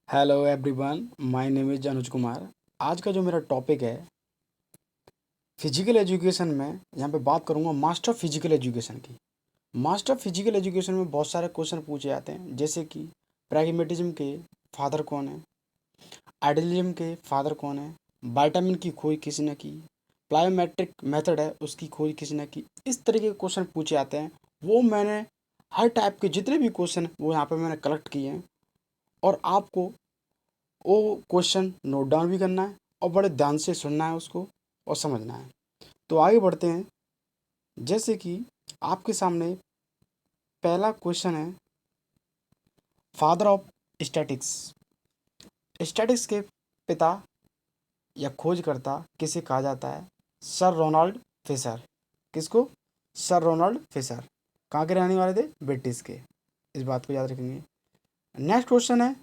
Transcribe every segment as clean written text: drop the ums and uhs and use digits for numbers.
Hello everyone, my name is Anuj Kumar. आज का जो मेरा टॉपिक है फिजिकल एजुकेशन में, यहाँ पे बात करूँगा मास्टर फिजिकल एजुकेशन की। मास्टर फिजिकल एजुकेशन में बहुत सारे क्वेश्चन पूछे जाते हैं, जैसे कि प्रैग्मेटिज्म के फादर कौन है, आइडियलिज्म के फादर कौन है, विटामिन की खोज किसने की, प्लायोमेट्रिक मेथड है उसकी खोज किसने की। इस तरीके के क्वेश्चन पूछे जाते हैं। वो मैंने हर टाइप के जितने भी क्वेश्चन वो यहाँ पे मैंने कलेक्ट किए हैं, और आपको वो क्वेश्चन नोट डाउन भी करना है और बड़े ध्यान से सुनना है उसको और समझना है। तो आगे बढ़ते हैं। जैसे कि आपके सामने पहला क्वेश्चन है, फादर ऑफ स्टैटिक्स। स्टैटिक्स के पिता या खोजकर्ता किसे कहा जाता है? Sir Ronald Fisher. किसको? Sir Ronald Fisher. कहाँ के रहने वाले थे? ब्रिटिश के। इस बात को याद रखेंगे। नेक्स्ट क्वेश्चन है,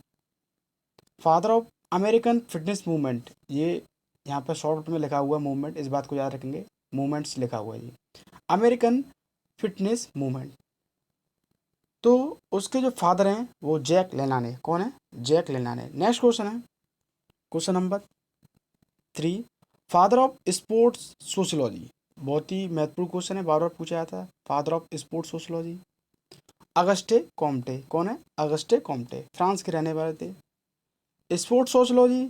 father of American fitness movement. ये यहाँ पर शॉर्ट में लिखा हुआ मूवमेंट, इस बात को याद रखेंगे। मूवमेंट्स लिखा हुआ है जी, अमेरिकन फिटनेस मूवमेंट। तो उसके जो फादर हैं वो जैक लेनाने। कौन है? जैक लेनाने। नेक्स्ट क्वेश्चन है, question number 3, father of sports sociology. बहुत ही महत्वपूर्ण क्वेश्चन है, बार बार पूछा जाता है। Father of sports sociology Auguste Comte. कौन है? अगस्टे कॉम्टे, फ्रांस के रहने वाले थे। स्पोर्ट्स सोशियोलॉजी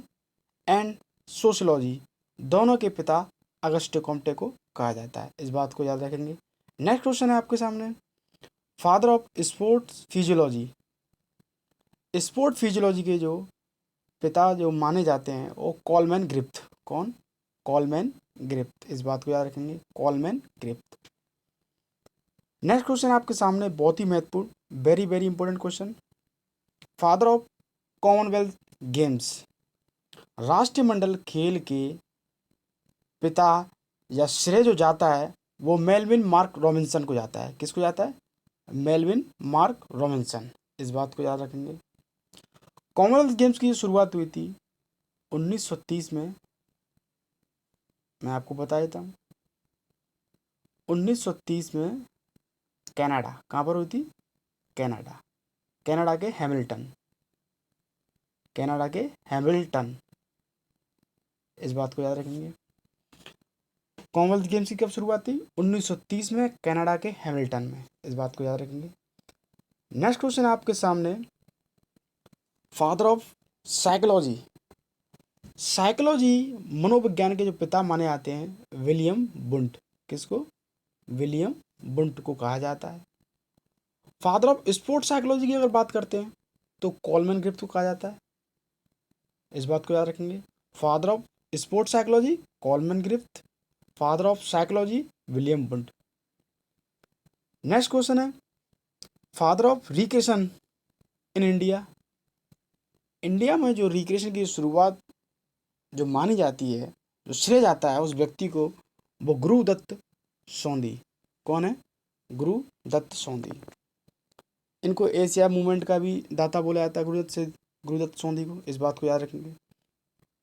एंड सोशियोलॉजी दोनों के पिता अगस्टे कॉम्टे को कहा जाता है। इस बात को याद रखेंगे। नेक्स्ट क्वेश्चन है आपके सामने, father of sports physiology. Sport physiology के जो पिता जो माने जाते हैं वो कॉलमैन ग्रिफ्थ। कौन? Coleman Griffith. इस बात को याद रखेंगे, कॉलमैन ग्रिफ्थ। नेक्स्ट क्वेश्चन आपके सामने बहुत ही महत्वपूर्ण, very very important question, father of Commonwealth games. राष्ट्रमंडल खेल के पिता या श्रेय जो जाता है वो मेलविन मार्क रॉबिन्सन को जाता है। किसको जाता है? Melvin mark Robinson. इस बात को याद रखेंगे। कॉमनवेल्थ गेम्स की शुरुआत हुई थी 1930 में। मैं आपको बता देता हूँ, 1930 में कनाडा। कहाँ पर हुई थी? कनाडा। कनाडा के हैमिल्टन। कनाडा के हैमिल्टन। इस बात को याद रखेंगे। कॉमनवेल्थ गेम्स की कब शुरुआत थी? 1930 में कनाडा के हैमिल्टन में। इस बात को याद रखेंगे। नेक्स्ट क्वेश्चन आपके सामने, फादर ऑफ साइकोलॉजी। साइकोलॉजी मनोविज्ञान के जो पिता माने जाते हैं विलियम बुंट। किसको? विलियम बुंट को कहा जाता है। फादर ऑफ स्पोर्ट्स साइकोलॉजी की अगर बात करते हैं तो कॉलमैन ग्रिफ्थ को कहा जाता है। इस बात को याद रखेंगे। Father of sports psychology Coleman Griffith, father of psychology William बुंट। नेक्स्ट क्वेश्चन है, father of recreation in India. India में जो रिक्रिएशन की शुरुआत जो मानी जाती है, जो श्रेय जाता है उस व्यक्ति को, वो गुरुदत्त सोंधी। कौन है? गुरुदत्त सोंधी। इनको एशिया मूवमेंट का भी दाता बोला जाता है, गुरुदत्त सोंधी को। इस बात को याद रखेंगे।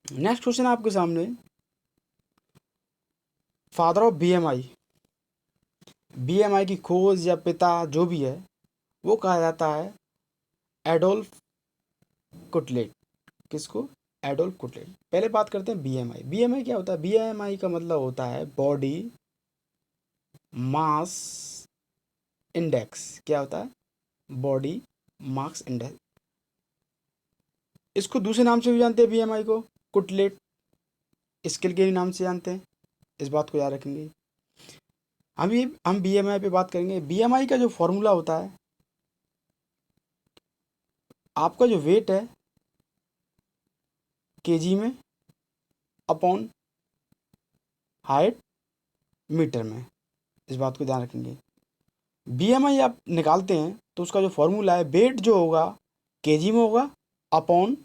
नेक्स्ट क्वेश्चन आपके सामने, फादर ऑफ बीएमआई। बीएमआई की खोज या पिता जो भी है वो कहा जाता है एडोल्फ कुटलेट। किसको? एडोल्फ कुटलेट। पहले बात करते हैं बीएमआई। बीएमआई क्या होता है? बीएमआई का मतलब होता है बॉडी मास इंडेक्स। क्या होता है? Body mass index. इसको दूसरे नाम से भी जानते हैं बीएमआई को, कुटलेट स्केल के नाम से जानते हैं। इस बात को याद रखेंगे। हम बीएमआई पे बात करेंगे। बीएमआई का जो फॉर्मूला होता है, आपका जो वेट है केजी में अपॉन हाइट मीटर में। इस बात को ध्यान रखेंगे। बीएमआई आप निकालते हैं तो उसका जो फॉर्मूला है, वेट जो होगा केजी में होगा अपॉन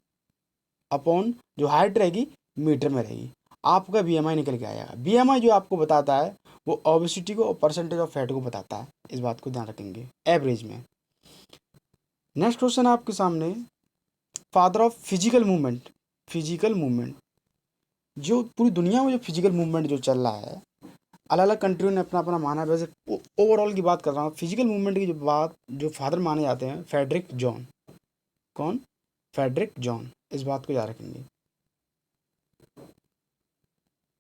अपॉन जो हाइट रहेगी मीटर में रहेगी। आपका बीएमआई निकल के आएगा। बीएमआई जो आपको बताता है वो ओबेसिटी को और परसेंटेज ऑफ फैट को बताता है। इस बात को ध्यान रखेंगे एवरेज में। नेक्स्ट क्वेश्चन आपके सामने, father of physical movement. Physical movement, जो पूरी दुनिया में जो फिजिकल मूवमेंट जो चल रहा है, अलग अलग कंट्रियों ने अपना अपना माना है। वैसे ओवरऑल की बात कर रहा हूँ, फिजिकल मूवमेंट की जो बात जो फादर माने जाते हैं, फेडरिक जॉन। कौन? Frederick John. इस बात को याद रखेंगे।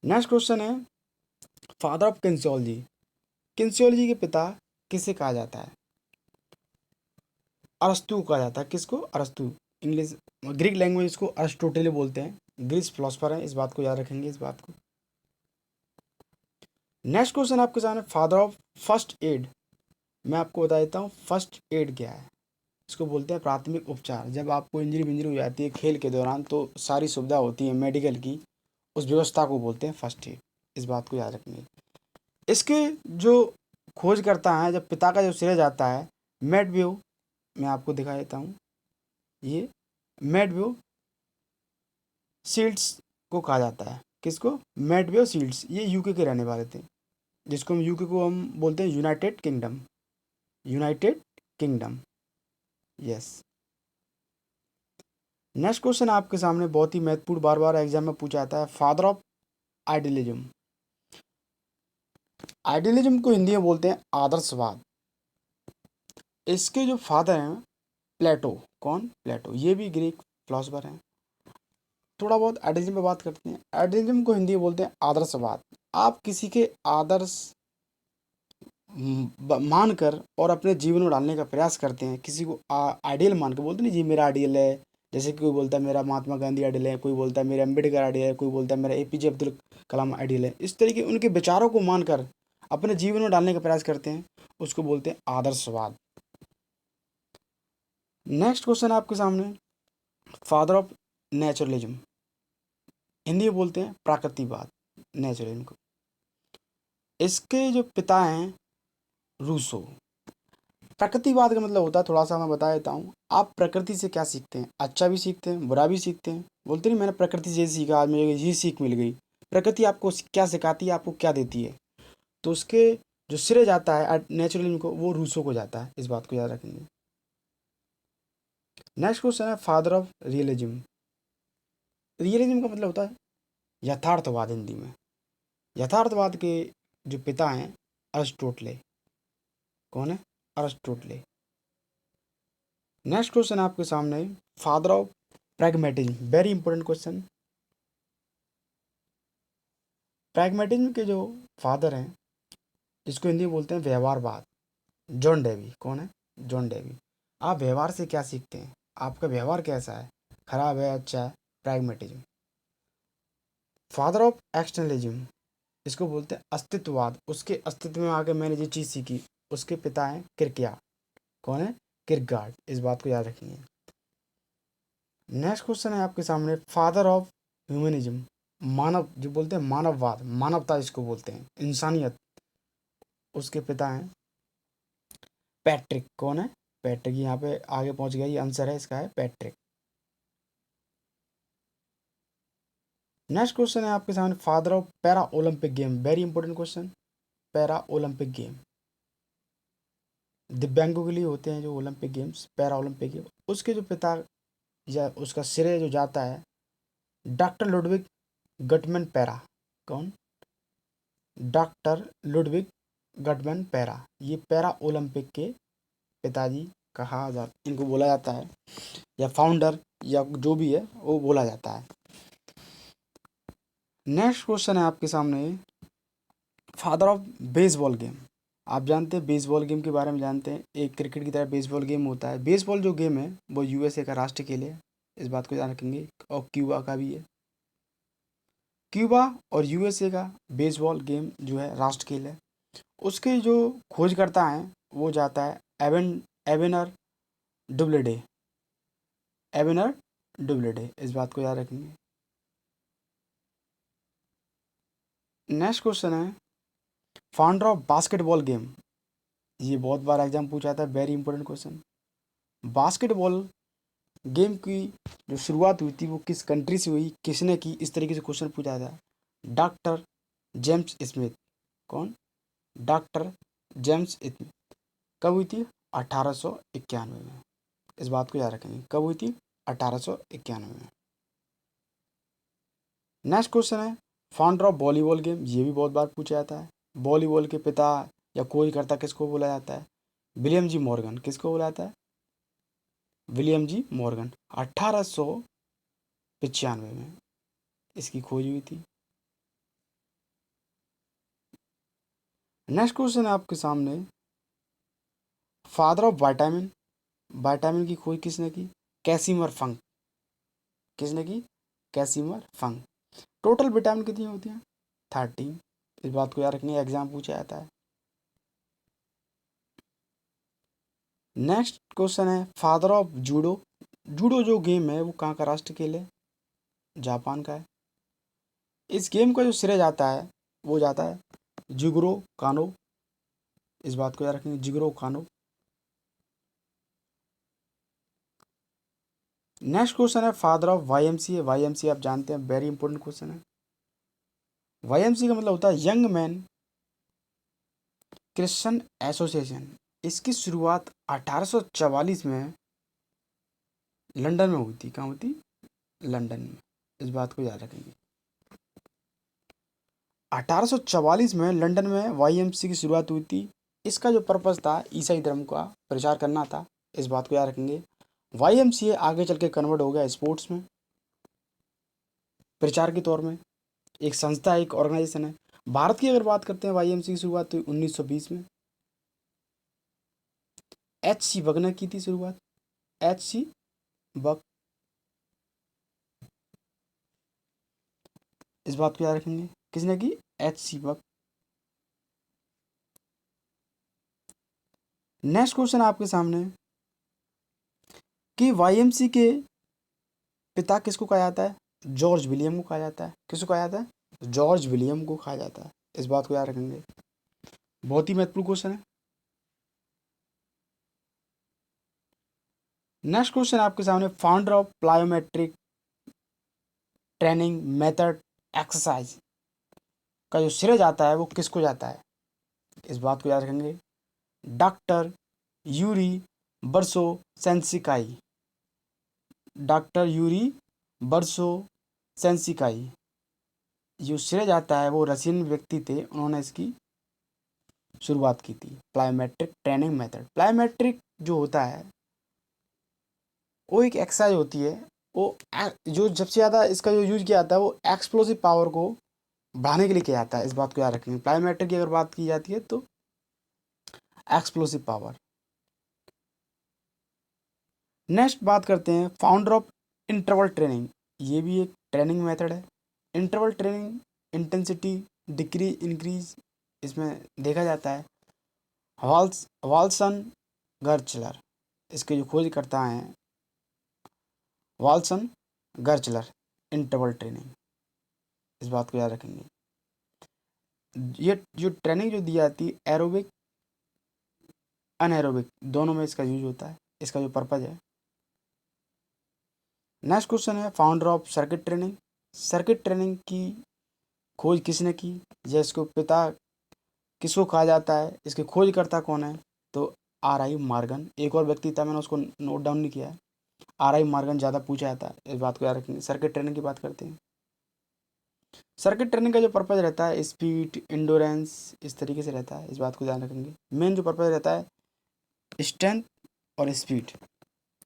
नेक्स्ट क्वेश्चन है फादर ऑफ किन्सियोलॉजी। किन्सियोलॉजी के पिता किसे कहा जाता है? अरस्तु को कहा जाता है। किसको? अरस्तु। इंग्लिश ग्रीक लैंग्वेज इसको अरिस्टोटेले बोलते हैं, ग्रीस फिलोसफर है, इस बात को याद रखेंगे, इस बात को। नेक्स्ट क्वेश्चन आपके सामने फादर ऑफ फर्स्ट एड। मैं आपको बता देता हूँ फर्स्ट एड क्या है। इसको बोलते हैं प्राथमिक उपचार। जब आपको इंजरी विंजरी हो जाती है खेल के दौरान तो सारी सुविधा होती है मेडिकल की, उस व्यवस्था को बोलते हैं फर्स्ट एड, इस बात को याद रखेंगे। इसके जो खोज करता है, जब पिता का जो सिर जाता है, मेडव्यू, मैं आपको दिखा देता हूँ, ये मेडव्यू सील्ड्स को कहा जाता है। किसको? मेडव्यू सील्ड्स। ये यूके के रहने वाले थे, जिसको हम यूके को हम बोलते हैं United kingdom. United kingdom, yes. Next question आपके सामने बहुत ही महत्वपूर्ण, बार बार एग्जाम में पूछा जाता है, फादर ऑफ आइडियलिज्म। आइडियलिज्म को हिंदी में बोलते हैं आदर्शवाद। इसके जो फादर हैं प्लेटो। कौन? प्लेटो। ये भी ग्रीक फिलोसफर हैं। थोड़ा बहुत आइडियलिज्म पे बात करते हैं। आइडियलिज्म को हिंदी में बोलते हैं आदर्शवाद। आप किसी के आदर्श मानकर और अपने जीवन में डालने का प्रयास करते हैं। किसी को आइडियल मान के बोलते नहीं, जी मेरा आइडियल है। जैसे कि कोई बोलता है मेरा महात्मा गांधी आइडियल है, कोई बोलता है मेरा अम्बेडकर आइडियल है, कोई बोलता है मेरा एपीजे अब्दुल कलाम आइडियल है। इस तरीके उनके विचारों को मानकर अपने जीवन में डालने का प्रयास करते हैं, उसको बोलते हैं आदर्शवाद। नेक्स्ट क्वेश्चन आपके सामने फादर ऑफ नेचुरलिज्म। हिंदी में बोलते हैं प्राकृतिकवाद, नेचुरलिज्म को। इसके जो पिता हैं रूसो। प्रकृतिवाद का मतलब होता है, थोड़ा सा मैं बता देता हूँ, आप प्रकृति से क्या सीखते हैं? अच्छा भी सीखते हैं, बुरा भी सीखते हैं। बोलते नहीं मैंने प्रकृति से ये सीखा, आज मुझे ये सीख मिल गई। प्रकृति आपको क्या सिखाती है, आपको क्या देती है? तो उसके जो श्रेय जाता है नेचुरलिज्म को, वो रूसो को जाता है, इस बात को याद रखेंगे। नेक्स्ट क्वेश्चन है फादर ऑफ रियलिज्म। रियलिज्म का मतलब होता है यथार्थवाद हिंदी में। यथार्थवाद के जो पिता हैं अरिस्टोटले। कौन है? अरिस्टोटले। नेक्स्ट क्वेश्चन आपके सामने father of pragmatism. Very important question. Pragmatism के जो फादर हैं, जिसको हिंदी में बोलते हैं व्यवहारवाद, जॉन डेवी। कौन है? John Dewey. आप व्यवहार से क्या सीखते हैं? आपका व्यवहार कैसा है, खराब है, अच्छा है? प्रैग्मेटिज्म। फादर ऑफ एक्सटर्नलिज्म, इसको बोलते हैं अस्तित्ववाद। उसके अस्तित्व में आके मैंने जो चीज़ सीखी, उसके पिता हैं किरकिया। कौन है? किरगार्ड, इस बात को याद रखेंगे। नेक्स्ट क्वेश्चन है आपके सामने फादर ऑफ ह्यूमनिज्म। मानव, जो बोलते हैं मानववाद, मानवता इसको बोलते हैं, इंसानियत। उसके पिता हैं पैट्रिक। कौन है? पैट्रिक। यहाँ पे आगे पहुंच गया, ये आंसर है इसका, है पैट्रिक। नेक्स्ट क्वेश्चन है आपके सामने father of para Olympic game. Very important question. Para Olympic game दिव्यांगों के लिए होते हैं जो Olympic games, para Olympic game. उसके जो पिता या उसका श्रेय जो जाता है डॉक्टर लुडविग गटमैन पैरा। कौन? Doctor Ludwig Guttmann para. ये पैरा ओलंपिक के पिताजी कहा जा, इनको बोला जाता है, या फाउंडर या जो भी है वो बोला जाता है। नेक्स्ट क्वेश्चन है आपके सामने फादर ऑफ बेसबॉल गेम। आप जानते हैं बेसबॉल गेम के बारे में जानते हैं, एक क्रिकेट की तरह बेसबॉल गेम होता है। बेसबॉल जो गेम है वो यूएसए का राष्ट्र खेल है, इस बात को ध्यान रखेंगे, और क्यूबा का भी है। क्यूबा और यूएसए का बेसबॉल गेम जो है राष्ट्र खेल है। उसके जो खोज करता है वो जाता है एवेनर डुब्लेडे। एवेनर डुब्लेडे, इस बात को याद रखेंगे। नेक्स्ट क्वेश्चन है फाउंडर ऑफ बास्केटबॉल गेम। ये बहुत बार एग्जाम पूछा था, very important question. Basketball game की जो शुरुआत हुई थी वो किस कंट्री से हुई, किसने की, इस तरीके से क्वेश्चन पूछा था। Doctor James Smith. कौन? Doctor James Smith. कब हुई थी? 1891 में, इस बात को याद रखेंगे। कब हुई थी? 1891 में। नेक्स्ट क्वेश्चन है फाउंडर ऑफ वॉलीबॉल गेम। ये भी बहुत बार पूछा जाता है। वॉलीबॉल के पिता या खोजकर्ता किसको बोला जाता है? विलियम जी मॉर्गन। किसको बोला जाता है? विलियम जी मॉर्गन। 1800 95 में इसकी खोज हुई थी। नेक्स्ट क्वेश्चन है आपके सामने, फादर ऑफ विटामिन, विटामिन की खोज किसने की? कैसिमर फंक। किसने की? कैसिमर फंक। टोटल विटामिन कितनी होती हैं? 13। इस बात को याद रखनी, एग्जाम पूछा जाता है। नेक्स्ट क्वेश्चन है, फादर ऑफ जूडो। जूडो जो गेम है वो कहाँ का राष्ट्र खेल है? जापान का है। इस गेम का जो श्रेय जाता है वो जाता है जिगुरो कानो। इस बात को याद रखेंगे, जिगुरो कानो। नेक्स्ट क्वेश्चन है, फादर ऑफ वाईएमसीए। वाईएमसीए आप जानते हैं, वेरी इंपॉर्टेंट क्वेश्चन है। वाईएमसीए का मतलब होता है यंग मैन क्रिश्चियन एसोसिएशन। इसकी शुरुआत 1844 में लंदन में हुई थी। कहाँ हुई थी? लंदन में। इस बात को याद रखेंगे। 1844 में लंदन में वाईएमसी की शुरुआत हुई थी। इसका जो पर्पस था ईसाई धर्म का प्रचार करना था। इस बात को याद रखेंगे। वाईएमसीए आगे चल के कन्वर्ट हो गया स्पोर्ट्स में, प्रचार के तौर में। एक संस्था है, एक ऑर्गेनाइजेशन है। भारत की अगर बात करते हैं, वाईएमसी की शुरुआत हुई 1920 में। H.C. बक ने की थी शुरुआत। H.C. बक। इस बात को याद रखेंगे, किसने की? H.C. बक। नेक्स्ट क्वेश्चन आपके सामने कि वाईएमसी के पिता किसको कहा जाता है? जॉर्ज विलियम को कहा जाता है। किसको कहा जाता है? जॉर्ज विलियम को कहा जाता है। इस बात को याद रखेंगे, बहुत ही महत्वपूर्ण क्वेश्चन है। नेक्स्ट क्वेश्चन आपके सामने, founder of plyometric training method exercise का जो श्रेय जाता है वो किसको जाता है? इस बात को याद रखेंगे, doctor Yuri Verkhoshansky. Doctor Yuri Verkhoshansky. जो श्रेय जाता है वो रशियन व्यक्ति थे, उन्होंने इसकी शुरुआत की थी। Plyometric training method. प्लायोमेट्रिक जो होता है वो एक एक्सरसाइज होती है। वो जो सबसे ज़्यादा इसका जो यूज किया जाता है वो एक्सप्लोसिव पावर को बढ़ाने के लिए किया जाता है। इस बात को याद रखेंगे। प्लायोमेट्रिक की अगर बात की जाती है तो एक्सप्लोसिव पावर। नेक्स्ट बात करते हैं, फाउंडर ऑफ इंटरवल ट्रेनिंग। ये भी एक ट्रेनिंग मेथड है। Interval training intensity decrease increase इसमें देखा जाता है। वाल्सन गर्चलर, इसके जो खोज करता है वाल्सन गर्चलर। इंटरवल ट्रेनिंग, इस बात को याद रखेंगे। ये जो ट्रेनिंग जो दी जाती है एरोबिक अनएरोबिक दोनों में इसका यूज होता है। इसका जो पर्पज है। नेक्स्ट क्वेश्चन है, founder of circuit training. Circuit training की खोज किसने की? या इसको पिता किसको कहा जाता है? इसके खोजकर्ता कौन है? तो R.I. मॉर्गन। एक और व्यक्ति था, मैंने उसको नोट डाउन नहीं किया है। R.I. मॉर्गन ज़्यादा पूछा जाता है। इस बात को याद रखेंगे। सर्किट ट्रेनिंग की बात करते हैं। सर्किट ट्रेनिंग का जो पर्पज रहता है स्पीड इंडोरेंस इस तरीके से रहता है। इस बात को ध्यान रखेंगे। मेन जो पर्पज रहता है स्ट्रेंथ और स्पीड,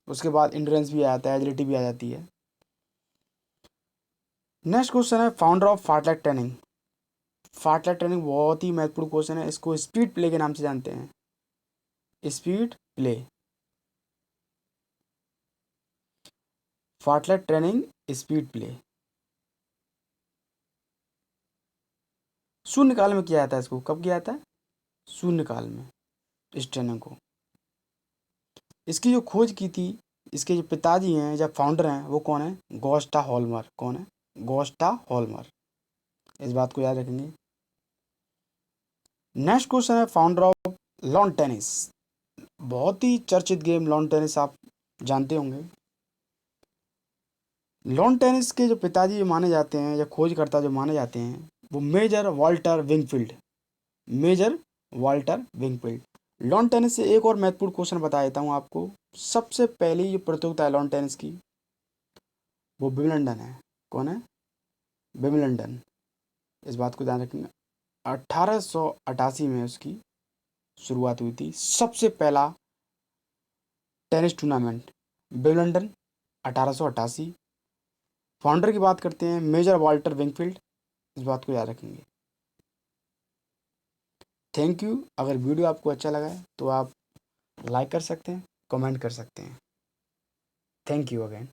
उसके बाद इंडोरेंस भी आ जाता है, एजिलिटी भी आ जाती है। नेक्स्ट क्वेश्चन है, फाउंडर ऑफ फार्टलाइट ट्रेनिंग। फार्टलाइट ट्रेनिंग बहुत ही महत्वपूर्ण क्वेश्चन है। इसको स्पीड प्ले के नाम से जानते हैं। Speed play. Fartlek training speed play. शून्य काल में किया जाता है। इसको कब किया जाता है? शून्य काल में इस ट्रेनिंग को। इसकी जो खोज की थी, इसके जो पिताजी हैं या फाउंडर हैं वो कौन है? गोस्टा हॉलमर। कौन है? गोस्टा हॉलमर। इस बात को याद रखेंगे। नेक्स्ट क्वेश्चन है, फाउंडर ऑफ लॉन टेनिस। बहुत ही चर्चित गेम लॉन टेनिस आप जानते होंगे। लॉन टेनिस के जो पिताजी जो माने जाते हैं या खोजकर्ता जो माने जाते हैं वो major Walter Wingfield. Major Walter Wingfield. Lawn tennis से एक और महत्वपूर्ण क्वेश्चन बता देता हूँ आपको। सबसे पहली जो प्रतियोगिता है लॉन टेनिस की वो विंबलडन है। कौन है? विंबलडन। इस बात को ध्यान रखेंगे। 1888 में उसकी शुरुआत हुई थी। सबसे पहला टेनिस टूर्नामेंट विंबलडन 1888। फाउंडर की बात करते हैं, मेजर वाल्टर विंगफील्ड। इस बात को याद रखेंगे। Thank you. अगर वीडियो आपको अच्छा लगा है तो आप लाइक कर सकते हैं, कमेंट कर सकते हैं। Thank you again.